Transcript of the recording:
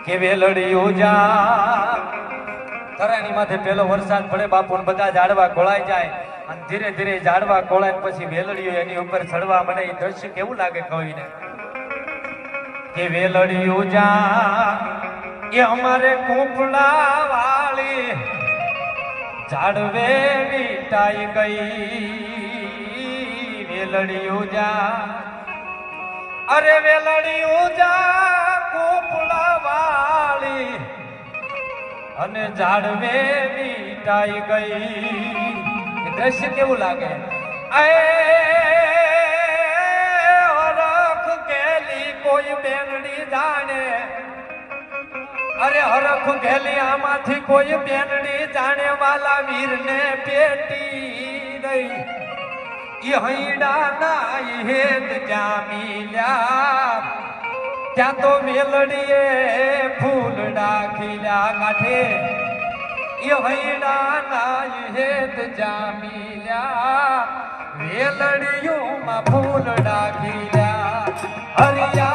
કે વેલડિયું જા ધરાની માથે પેલો વરસાદ પડે બાપુ ને બધા ઝાડવા ખોળાઈ જાય અને ધીરે ધીરે ઝાડવા ખોળાય પછી વેલડિયું એની ઉપર ચડવા મળે એ દ્રશ્ય કેવું લાગે કવિને કે વેલડિયું જા એ અમારે કૂપડા વાળી ઝાડવે વીટાઈ ગઈ વેલડિયું જા અરે વેલડિયું જા કૂપડા વાળી અને ઝાડવે વીટાઈ ગઈ દ્રશ્ય કેવું લાગે હરખ ગેલી કોઈ બેનડી જાણે અરે હરખ ગેલી આમાંથી કોઈ બેનડી જાણે વાલા વીરને પેટી દઈ ઈ હૈડા ના હેત જામીલ્યા ત્યાં તો વેલડીએ ફૂલડા ખીલ્યા કાઠે ઈ હૈડા ના હેત જામીલ્યા વેલડીઓમાં ફૂલડા ખીલ્યા હરિયા